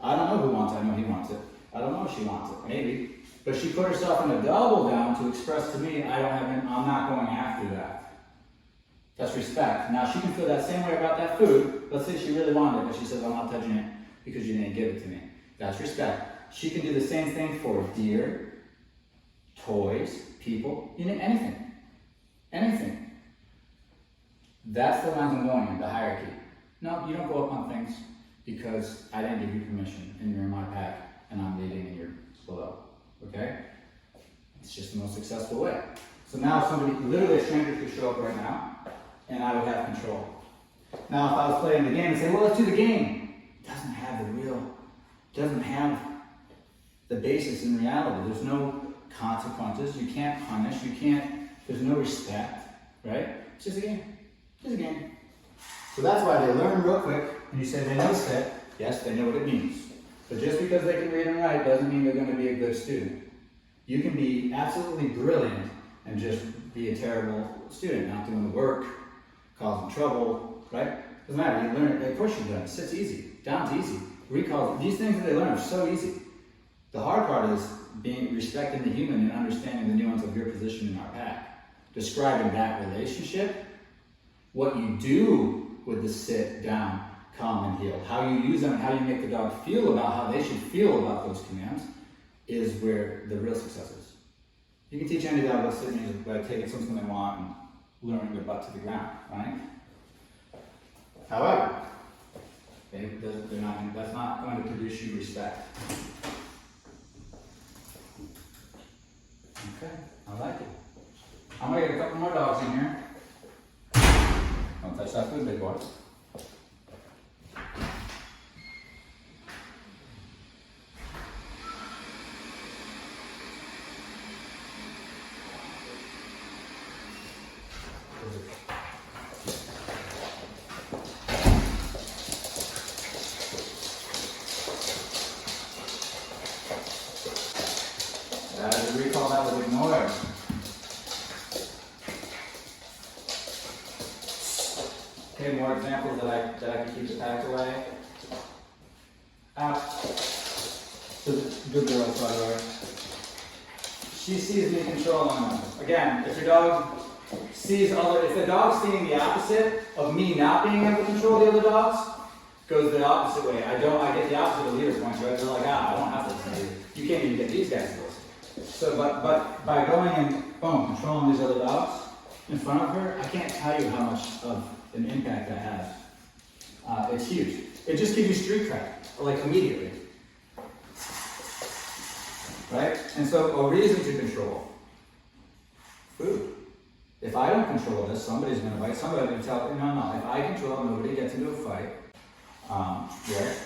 I don't know who wants it, I know he wants it. I don't know if she wants it, maybe. But she put herself in a double down to express to me, I'm not going after that. That's respect. Now she can feel that same way about that food. Let's say she really wanted it, but she says, I'm not touching it because you didn't give it to me. That's respect. She can do the same thing for deer, toys, people, anything. Anything. That's the lines I'm going in, the hierarchy. No, you don't go up on things because I didn't give you permission and you're in my pack and I'm leading and you're below. Okay? It's just the most successful way. So now somebody, literally a stranger could show up right now and I would have control. Now if I was playing the game and say, well, let's do the game. It doesn't have the basis in reality. There's no consequences. You can't punish. There's no respect, right? It's just a game. Just a game. So that's why they learn real quick. And you say they know sit. Yes, they know what it means. But just because they can read and write doesn't mean they're going to be a good student. You can be absolutely brilliant and just be a terrible student, not doing the work, causing trouble, right? Doesn't matter. You learn it. Of course you learn. Sit's easy. Down's easy. Recall. These things that they learn are so easy. The hard part is respecting the human and understanding the nuance of your position in our pack. Describing that relationship, what you do with the sit, down, calm, and heel, how you use them, and how you make the dog feel about how they should feel about those commands, is where the real success is. You can teach any dog about sitting by taking something they want and luring their butt to the ground, right? However, that's not going to produce you respect. Okay, I like it. I'm gonna get a couple more dogs in here. Don't touch that food, big boy. Recall that was ignored. Okay, more examples that I can keep the pack away. Good girls, by the way. She sees me controlling them. Again, if your dog sees if the dog's seeing the opposite of me not being able to control the other dogs, goes the opposite way. I get the opposite of leader's points, right? They're like, I don't have to listen to you. You can't even get these guys to listen. So, but by going and boom, controlling these other dogs in front of her, I can't tell you how much of an impact that has. It's huge. It just gives you street cred, like immediately, right? And so, a reason to control food. If I don't control this, somebody's going to bite. Somebody's going to tell me, no. If I control it, nobody gets into a fight. Right?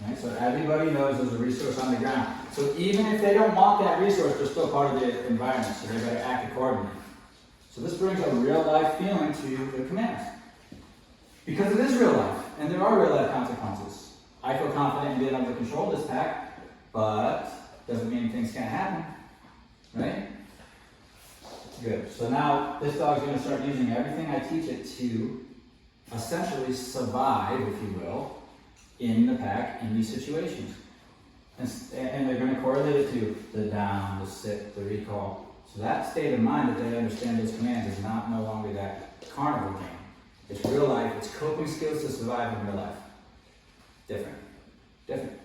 Right, so everybody knows there's a resource on the ground. So even if they don't want that resource, they're still part of the environment, so they better act accordingly. So this brings a real life feeling to the commands. Because it is real life, and there are real life consequences. I feel confident in being able to control this pack, but doesn't mean things can't happen. Right? Good. So now this dog's going to start using everything I teach it to essentially survive, if you will, in the pack, in these situations. And they're going to correlate it to the down, the sit, the recall. So that state of mind that they understand those commands is no longer that carnival game. It's real life, it's coping skills to survive in real life. Different.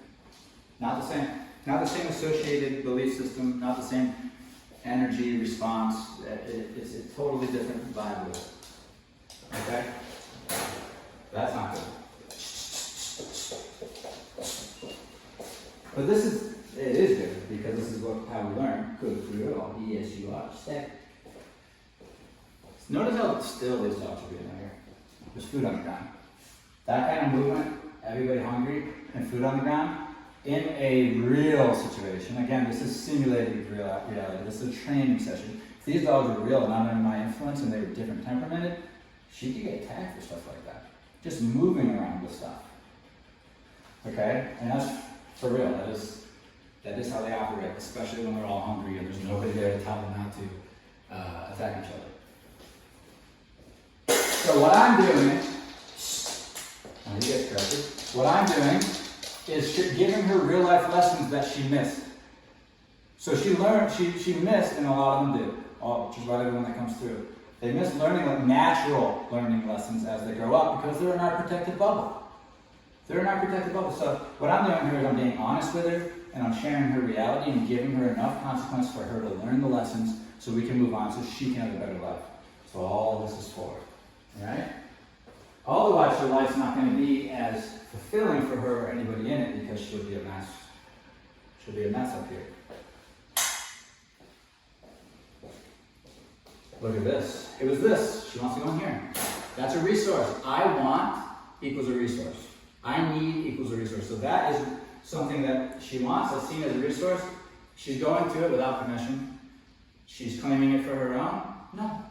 Not the same. Not the same associated belief system, not the same energy response. It's a totally different vibe with it. Okay? That's not good. But it is good because this is how we learn. Good girl, yes you are. Stay. Notice how still these dogs are being out here. There's food on the ground. That kind of movement, everybody hungry, and food on the ground, in a real situation. Again, this is simulated reality. This is a training session. If these dogs were real, not under my influence, and they were different temperamented, she could get tagged for stuff like that. Just moving around with stuff. Okay? And that's for real. That is how they operate, especially when they're all hungry and there's nobody there to tell them not to attack each other. So what I'm doing, you get corrected. What I'm doing is giving her real life lessons that she missed. So she missed, and a lot of them do, which is why everyone that comes through. They miss learning natural learning lessons as they grow up because they're in our protected bubble. They're in our protected bubble. So what I'm doing here is I'm being honest with her, and I'm sharing her reality and giving her enough consequence for her to learn the lessons so we can move on so she can have a better life. So all this is for. Right? Otherwise, her life's not going to be as fulfilling for her or anybody in it because she'll be a mess. She'll be a mess up here. Look at this. It was this. She wants to go in here. That's a resource. I want equals a resource. I need equals a resource. So that is something that she wants. That's seen as a resource. She's going to it without permission. She's claiming it for her own. No.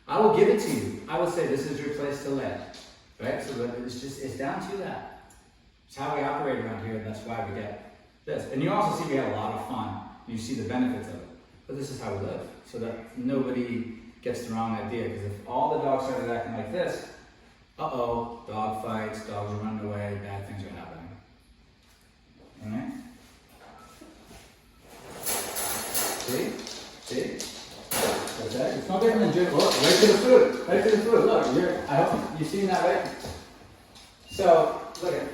I will give it to you. I will say this is your place to lay. Right? So it's down to that. It's how we operate around here, and that's why we get this. And you also see we have a lot of fun. You see the benefits of it. But this is how we live. So that nobody gets the wrong idea. Because if all the dogs started acting like this, dog fights, dogs are running away, bad things are happening. Alright? See? Okay. It's no different than just look, right to the food. Right to the food. Look, I hope you've seen that, right? So, look at it.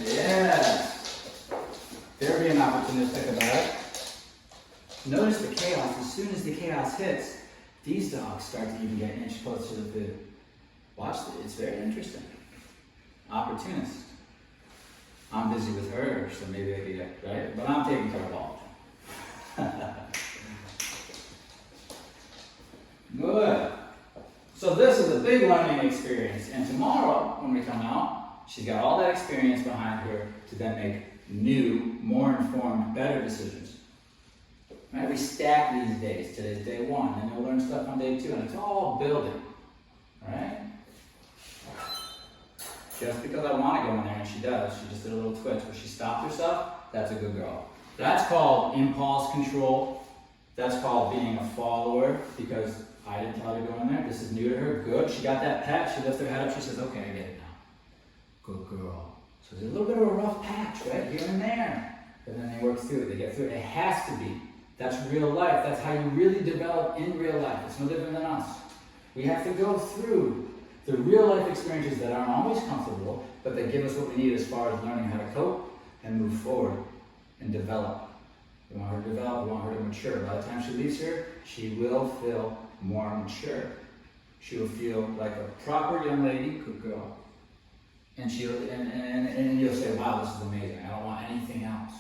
Yes. They're being opportunistic about it. Notice the chaos. As soon as the chaos hits, these dogs start to even get an inch closer to the food. Watch it. It's very interesting. Opportunist. I'm busy with her, so maybe I can get, right? But I'm taking care of all. Good. So this is a big learning experience. And tomorrow, when we come out, she's got all that experience behind her to then make new, more informed, better decisions. Right? We stack these days. Today's day one, and you'll learn stuff on day two, and it's all building. Right? Just because I want to go in there, and she does, she just did a little twitch, but she stopped herself, that's a good girl. That's called impulse control. That's called being a follower, because I didn't tell her to go in there. This is new to her. Good. She got that pat. She lifts her head up. She says, okay, I get it now. Good girl. So there's a little bit of a rough patch, right? Here and there. But then they work through it. They get through it. It has to be. That's real life. That's how you really develop in real life. It's no different than us. We have to go through the real life experiences that aren't always comfortable, but they give us what we need as far as learning how to cope and move forward and develop. We want her to develop. We want her to mature. By the time she leaves here, she will feel more mature. She will feel like a proper young lady, good girl. And and you'll say, wow, this is amazing. I don't want anything else.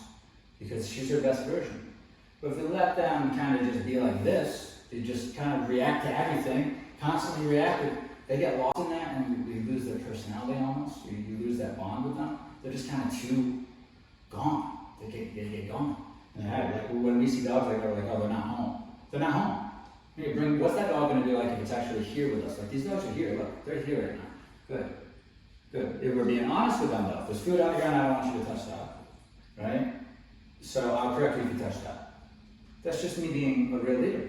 Because she's her best version. But if we let them kind of just be like this, they just kind of react to everything, constantly reactive, they get lost in that and we lose their personality almost. You lose that bond with them. They're just kind of too gone. They get gone. Like when we see dogs like that, we're like, oh, they're not home. They're not home. What's that dog going to do like if it's actually here with us? Like these dogs are here. Look, they're here right now. Good. If we're being honest with them though, if there's food on the ground, I don't want you to touch that. Right? So I'll correct you if you touch that. That's just me being a real leader.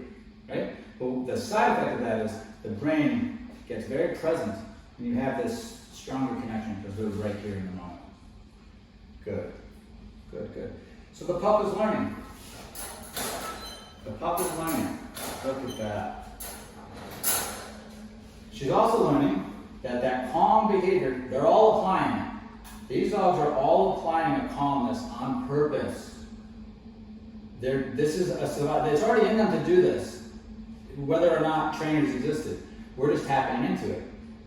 Right? But the side effect of that is the brain gets very present and you have this stronger connection because we're right here in the moment. Good. So the pup is learning. Look at that. She's also learning that calm behavior, they're all applying it. These dogs are all applying a calmness on purpose. This is a survival. It's already in them to do this, whether or not trainers existed. We're just tapping into it.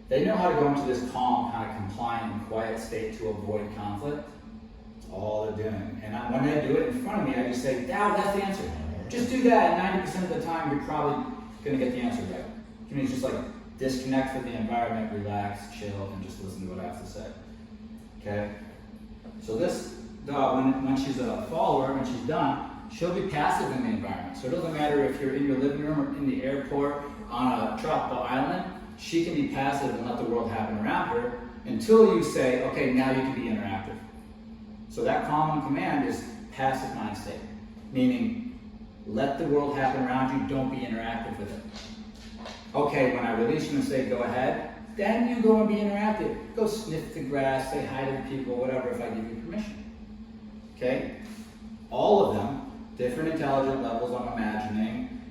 They know how to go into this calm, kind of compliant and quiet state to avoid conflict. That's all they're doing. And when they do it in front of me, I just say, "Now that's the answer. Just do that." And 90% of the time, you're probably going to get the answer right. Which means just like disconnect from the environment, relax, chill, and just listen to what I have to say. Okay? So this dog, when she's a follower, when she's done, she'll be passive in the environment. So it doesn't matter if you're in your living room or in the airport on a tropical island, she can be passive and let the world happen around her until you say, okay, now you can be interactive. So that calm and command is passive mind state, meaning let the world happen around you, don't be interactive with it. Okay, when I release you and say go ahead, then you go and be interactive. Go sniff the grass, say hi to people, whatever, if I give you permission. Okay? All of them, different intelligent levels I'm imagining,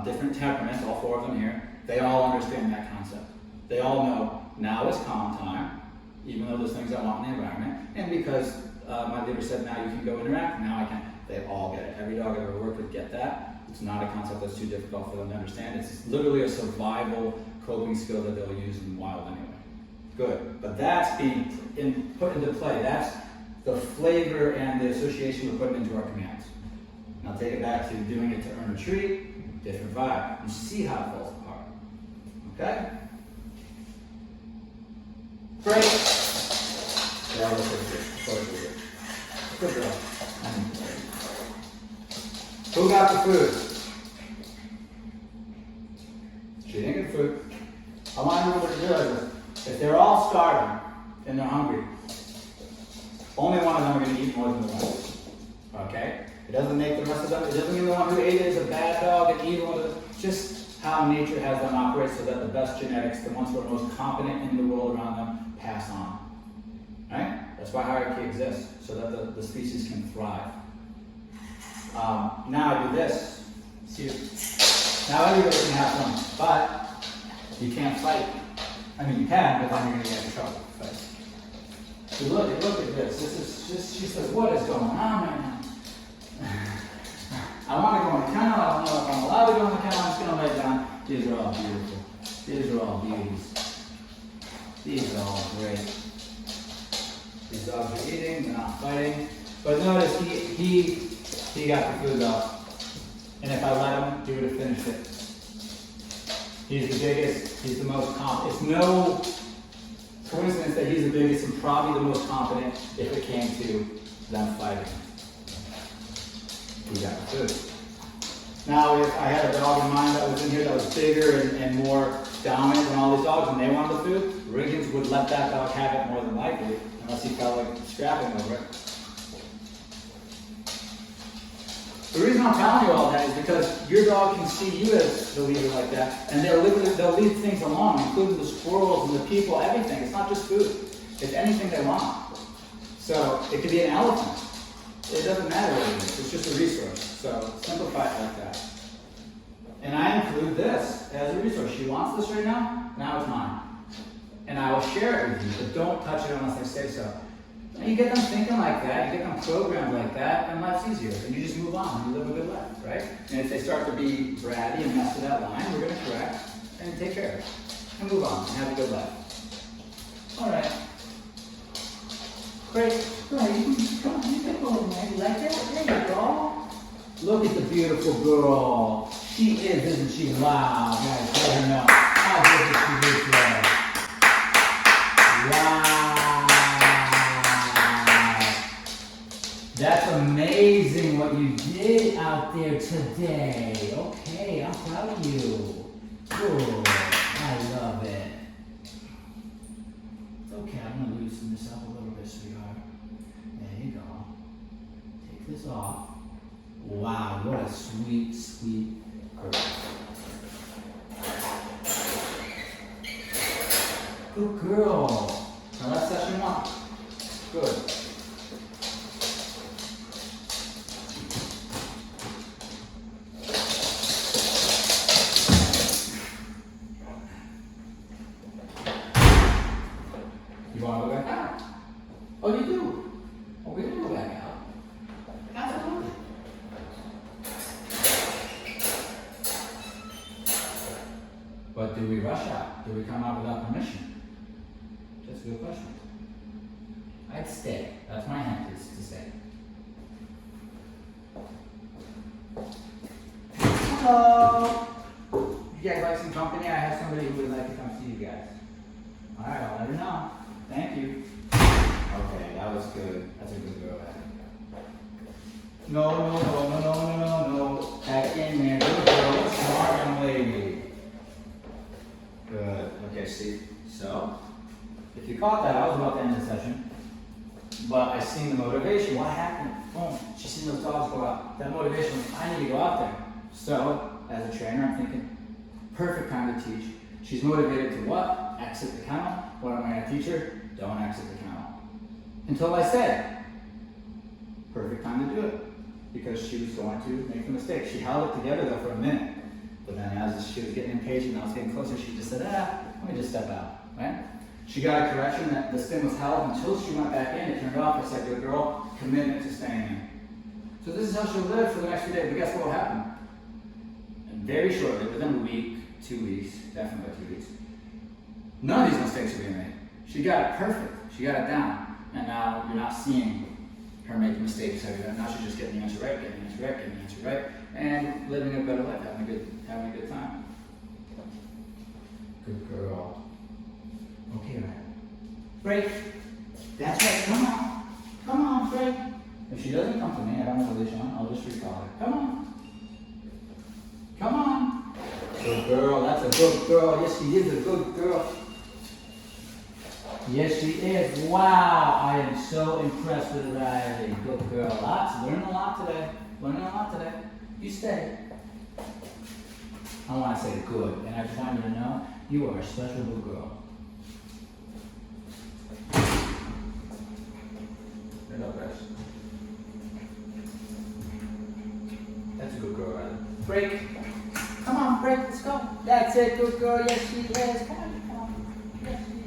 different temperaments, all 4 of them here, they all understand that concept. They all know now is calm time, even though there's things I want in the environment, and because my leader said now you can go interact, now I can. They all get it. Every dog I've ever worked with get that. It's not a concept that's too difficult for them to understand. It's literally a survival coping skill that they'll use in the wild anyway. Good, but that's being put into play. That's the flavor and the association we're putting into our commands. Now take it back to doing it to earn a treat, different vibe. You see how it falls apart. Okay? Great. Yeah, I'll look at this. Good girl. Who got the food? She didn't get food. I want everyone to realize this. If they're all starving and they're hungry, only one of them are going to eat more than the rest. Okay? It doesn't make the rest of them, it doesn't mean the one who ate it is a bad dog and eat one of them. Just how nature has them operate so that the best genetics, the ones who are most competent in the world around them, pass on. Right? That's why hierarchy exists, so that the species can thrive. Now I do this. See, now everybody can have fun, but you can't fight. I mean, you can, but then you're going to get in trouble. So look at this. This is just, she says, what is going on right now? I want to go on the kennel. I don't know if I'm allowed to go on the kennel. I'm just going to lay down. These are all beautiful. These are all beauties. These are all great. These dogs are eating, they're not fighting. But notice he got the food though. And if I let him, he would have finished it. He's the biggest, he's the most competent. It's no coincidence that he's the biggest and probably the most competent if it came to them fighting. He got the food. Now if I had a dog in mind that was in here that was bigger and more dominant than all these dogs and they wanted the food, Riggins would let that dog have it more than likely, unless he felt like scrapping over it. The reason I'm telling you all that is because your dog can see you as the leader like that, and they'll lead things along, including the squirrels and the people, everything. It's not just food. It's anything they want. So it could be an elephant. It doesn't matter what it is. It's just a resource. So simplify it like that. And I include this as a resource. She wants this right now. Now it's mine. And I will share it with you, but don't touch it unless I say so. And you get them thinking like that, you get them programmed like that, and life's easier. And you just move on and you live a good life, right? And if they start to be bratty and mess with that line, we're going to correct and take care of it. And move on and have a good life. All right. Great. Come on, you can go in there. You like that? There you go. Look at the beautiful girl. She is, isn't she? Wow. Guys, let her know. How good is she this way? Wow. That's amazing what you did out there today. Okay, I'm proud of you. Good. I love it. It's okay, I'm going to loosen this up a little bit, sweetheart. There you go. Take this off. Wow, what a sweet, sweet girl. Good girl. Now that's session 1. Good. You want to go back out? Oh, out? Do we come out without permission? That's a good question. I'd stay. That's my hint, is to stay. Hello. You guys like some company? I have somebody who would like to come see you guys. All right, I'll let her know. Thank you. Okay, that was good. That's a good girl. No. Back in there. Good girl. Smart young lady. Good. Okay, see. So, if you caught that, I was about to end the session. But I seen the motivation. What happened? Boom. She seen those dogs go out. That motivation was, I need to go out there. So, as a trainer, I'm thinking, perfect time to teach. She's motivated to what? Exit the kennel. What am I going to teach her? Don't exit the kennel. Until I said, perfect time to do it. Because she was going to make a mistake. She held it together though for a minute. But then as she was getting impatient and I was getting closer, she just said, let me just step out, right? She got a correction that the stim was held until she went back in. It turned off. I said, good girl, commitment to staying in. So this is how she'll live for the next few days. But guess what will happen? And very shortly, within a week, 2 weeks, definitely by 2 weeks, none of these mistakes are being made. She got it perfect. She got it down. And now you're not seeing her make mistakes. Now she's just getting the answer right, getting the answer right, and living a better life, having a good time. Good girl. Okay, right. Break. That's right. Come on, break. If she doesn't come to me, I don't have a leash on, I'll just recall her. Come on. Good girl. That's a good girl. Yes, she is a good girl. Yes, she is. Wow, I am so impressed with Riley. Good girl. Learning a lot today. You stay. I want to say good, and I just want you to know you are a special good girl. Stand up, guys. That's a good girl, Riley. Break. Come on, break. Let's go. That's it, good girl. Yes, she is. Come on. Yes, she is.